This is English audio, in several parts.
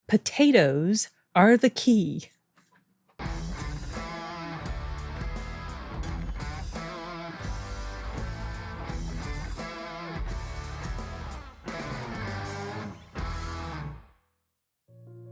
potatoes are the key.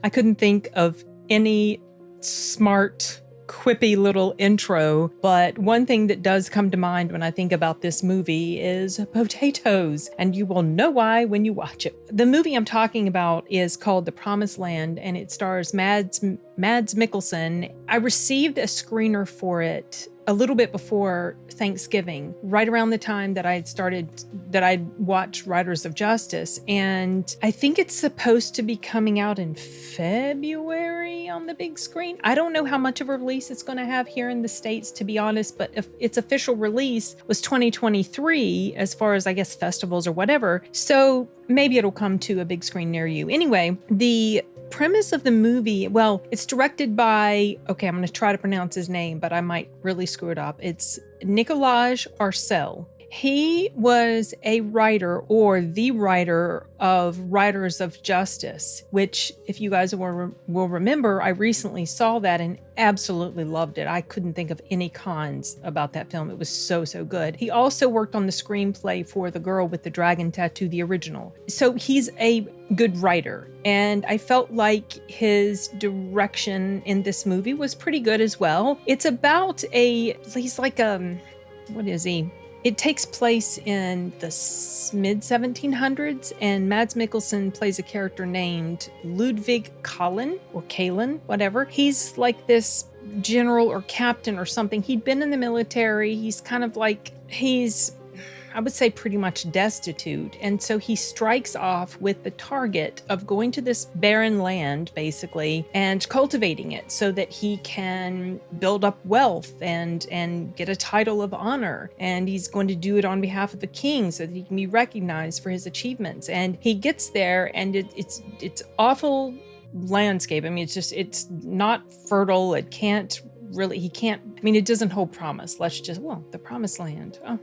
I couldn't think of any smart, quippy little intro, but one thing that does come to mind when I think about this movie is potatoes, and you will know why when you watch it. The movie I'm talking about is called The Promised Land, and it stars Mads Mikkelsen. I received a screener for it a little bit before Thanksgiving, right around the time that I'd watched Riders of Justice. And I think it's supposed to be coming out in February on the big screen. I don't know how much of a release it's going to have here in the States, to be honest, but if its official release was 2023, as far as I guess festivals or whatever. So maybe it'll come to a big screen near you. Anyway, the premise of the movie, well, it's directed by, okay, I'm going to try to pronounce his name, but I might really screw it up. It's Nicolas Arcel. He was a writer, or the writer of Riders of Justice, which, if you guys will remember, I recently saw that and absolutely loved it. I couldn't think of any cons about that film. It was so good. He also worked on the screenplay for The Girl with the Dragon Tattoo, the original. So he's a good writer, and I felt like his direction in this movie was pretty good as well. It's about he's like what is he? It takes place in the mid-1700s, and Mads Mikkelsen plays a character named Ludvig Kahlen, or Kahlen, whatever. He's like this general or captain or something. He'd been in the military. He's kind of like, I would say pretty much destitute. And so he strikes off with the target of going to this barren land, basically, and cultivating it so that he can build up wealth and get a title of honor. And he's going to do it on behalf of the king so that he can be recognized for his achievements. And he gets there, and it's awful landscape. I mean, it's not fertile. It can't, it doesn't hold promise. The promised land. Oh.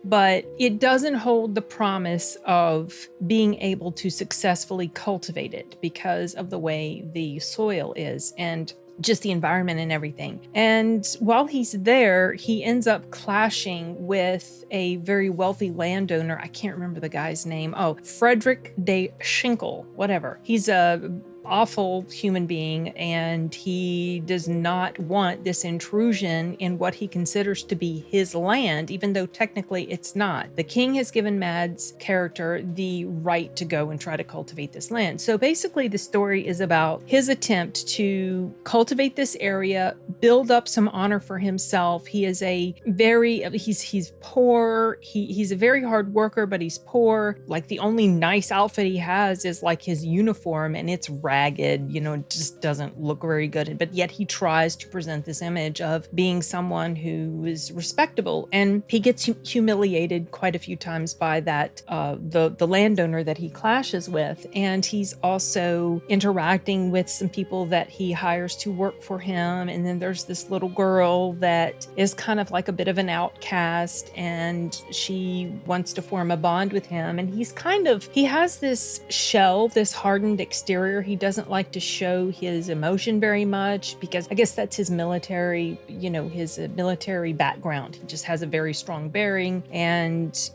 But it doesn't hold the promise of being able to successfully cultivate it because of the way the soil is and just the environment and everything. And while he's there, he ends up clashing with a very wealthy landowner. I can't remember the guy's name. Oh, Frederick de Schinkel, whatever. He's a awful human being, and he does not want this intrusion in what he considers to be his land, even though technically it's not. The king has given Mads' character the right to go and try to cultivate this land. So basically the story is about his attempt to cultivate this area, build up some honor for himself. He is he's poor. He's a very hard worker, but he's poor. Like, the only nice outfit he has is like his uniform, and it's ragged, it just doesn't look very good. But yet he tries to present this image of being someone who is respectable. And he gets humiliated quite a few times by that, the landowner that he clashes with. And he's also interacting with some people that he hires to work for him. And then there's this little girl that is kind of like a bit of an outcast, and she wants to form a bond with him. And he has this shell, this hardened exterior. He doesn't like to show his emotion very much because I guess that's his military, his military background. He just has a very strong bearing and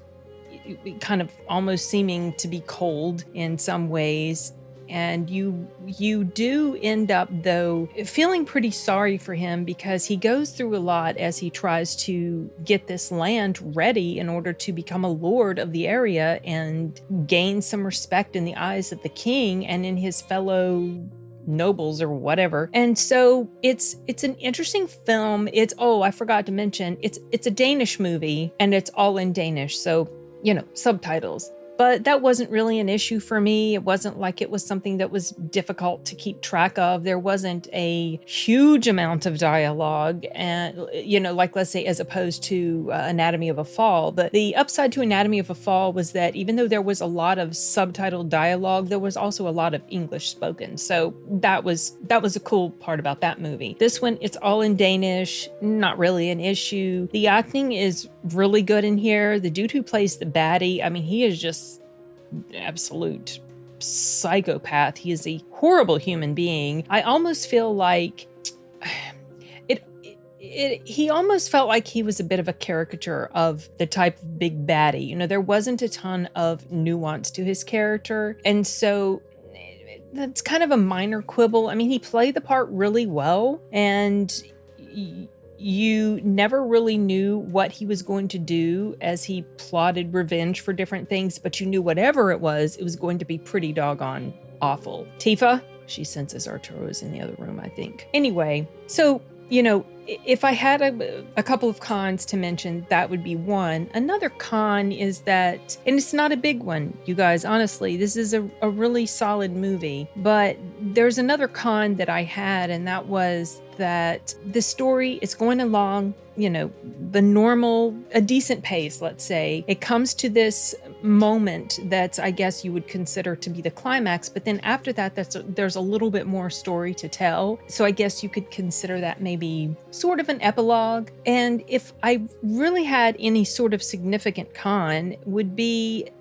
kind of almost seeming to be cold in some ways. And you do end up, though, feeling pretty sorry for him because he goes through a lot as he tries to get this land ready in order to become a lord of the area and gain some respect in the eyes of the king and in his fellow nobles or whatever. And so it's an interesting film. I forgot to mention, it's a Danish movie, and it's all in Danish. So, subtitles. But that wasn't really an issue for me. It wasn't like it was something that was difficult to keep track of. There wasn't a huge amount of dialogue, and like, let's say, as opposed to Anatomy of a Fall. But the upside to Anatomy of a Fall was that even though there was a lot of subtitled dialogue, there was also a lot of English spoken. So that was a cool part about that movie. This one, it's all in Danish. Not really an issue. The acting is really good in here. The dude who plays the baddie, he is just absolute psychopath. He is a horrible human being. I almost feel like he almost felt like he was a bit of a caricature of the type of big baddie. You know, there wasn't a ton of nuance to his character. And so that's kind of a minor quibble. I mean, he played the part really well, and you never really knew what he was going to do as he plotted revenge for different things, but you knew whatever it was going to be pretty doggone awful. Tifa? She senses Arturo is in the other room, I think. Anyway, so, you know, if I had a couple of cons to mention, that would be one. Another con is that, and it's not a big one, you guys, honestly, this is a really solid movie, but there's another con that I had, and that was that the story is going along, you know, a decent pace, let's say. It comes to this moment that I guess you would consider to be the climax, but then after that, there's a little bit more story to tell. So I guess you could consider that maybe sort of an epilogue. And if I really had any sort of significant con, it would be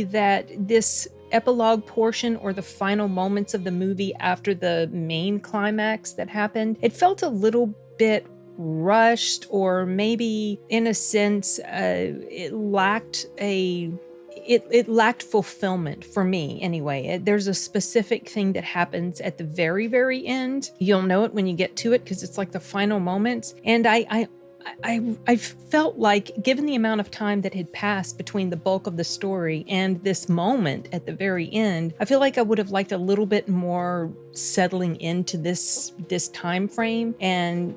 that this epilogue portion, or the final moments of the movie after the main climax that happened, it felt a little bit rushed, or maybe in a sense it lacked fulfillment for me anyway. There's a specific thing that happens at the very, very end. You'll know it when you get to it because it's like the final moments. And I felt like, given the amount of time that had passed between the bulk of the story and this moment at the very end, I feel like I would have liked a little bit more settling into this time frame, and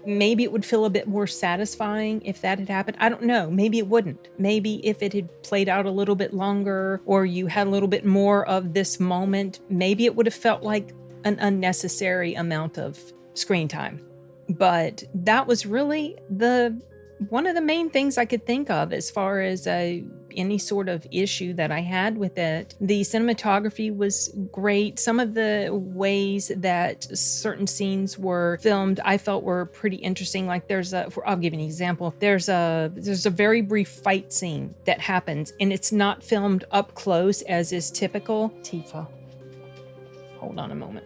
maybe it would feel a bit more satisfying if that had happened. I don't know. Maybe it wouldn't. Maybe if it had played out a little bit longer, or you had a little bit more of this moment, maybe it would have felt like an unnecessary amount of screen time. But that was really one of the main things I could think of as far as any sort of issue that I had with it. The cinematography was great. Some of the ways that certain scenes were filmed, I felt were pretty interesting. Like I'll give you an example. There's a very brief fight scene that happens, and it's not filmed up close as is typical. Tifa, hold on a moment.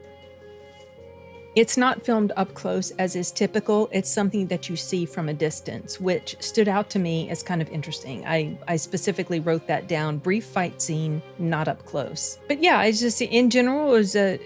It's not filmed up close as is typical. It's something that you see from a distance, which stood out to me as kind of interesting. I specifically wrote that down. Brief fight scene, not up close. But yeah, it's just, in general, it was a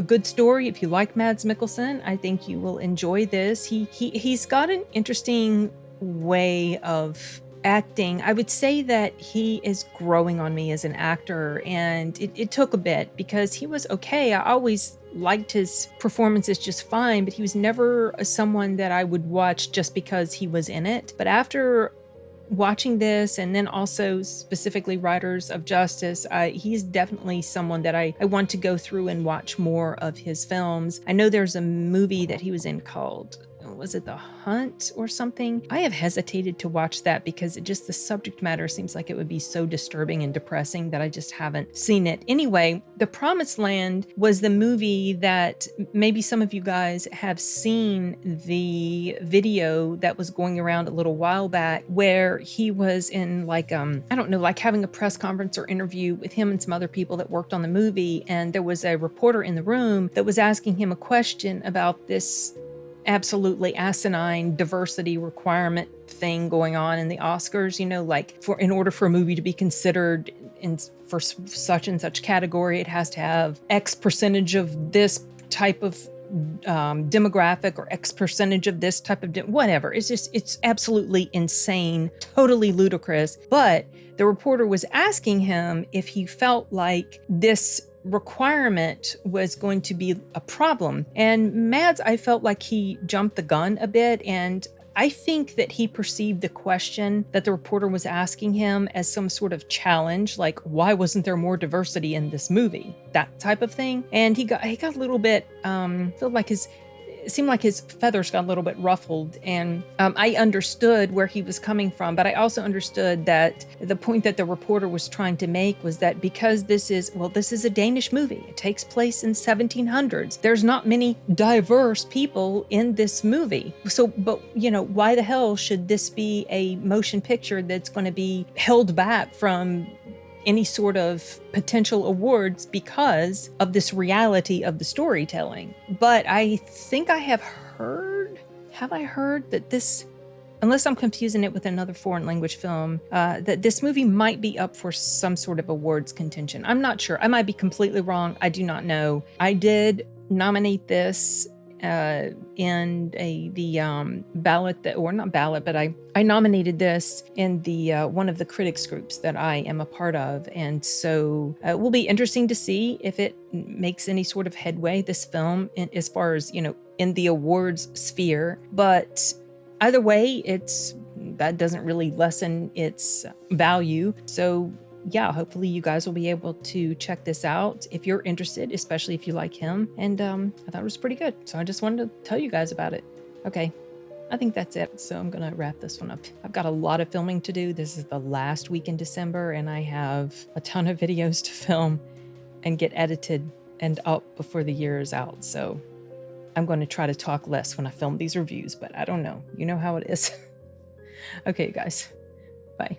good story. If you like Mads Mikkelsen, I think you will enjoy this. He's got an interesting way of acting. I would say that he is growing on me as an actor, and it took a bit because he was okay. I always liked his performances just fine, but he was never someone that I would watch just because he was in it. But after watching this, and then also specifically Riders of Justice, he's definitely someone that I want to go through and watch more of his films. I know there's a movie that he was in called, was it The Hunt or something? I have hesitated to watch that because the subject matter seems like it would be so disturbing and depressing that I just haven't seen it. Anyway, The Promised Land was the movie that maybe some of you guys have seen the video that was going around a little while back, where he was in like having a press conference or interview with him and some other people that worked on the movie. And there was a reporter in the room that was asking him a question about this absolutely asinine diversity requirement thing going on in the Oscars, in order for a movie to be considered for such and such category, it has to have X percentage of this type of demographic, or X percentage of this type of whatever. It's absolutely insane, totally ludicrous. But the reporter was asking him if he felt like this requirement was going to be a problem. And Mads, I felt like he jumped the gun a bit, and I think that he perceived the question that the reporter was asking him as some sort of challenge, like, why wasn't there more diversity in this movie? That type of thing. And he got a little bit, it seemed like his feathers got a little bit ruffled, and I understood where he was coming from, but I also understood that the point that the reporter was trying to make was that because this is a Danish movie, it takes place in 1700s, there's not many diverse people in this movie. So, but why the hell should this be a motion picture that's going to be held back from any sort of potential awards because of this reality of the storytelling. But I think I have I heard that this, unless I'm confusing it with another foreign language film, that this movie might be up for some sort of awards contention. I'm not sure. I might be completely wrong. I do not know. I did nominate this in the ballot that, or not ballot, but I nominated this in the one of the critics groups that I am a part of. And so it will be interesting to see if it makes any sort of headway, this film, as far as, in the awards sphere. But either way, that doesn't really lessen its value. So yeah, hopefully you guys will be able to check this out if you're interested, especially if you like him. And I thought it was pretty good. So I just wanted to tell you guys about it. Okay, I think that's it. So I'm going to wrap this one up. I've got a lot of filming to do. This is the last week in December, and I have a ton of videos to film and get edited and up before the year is out. So I'm going to try to talk less when I film these reviews, but I don't know. You know how it is. Okay, guys. Bye.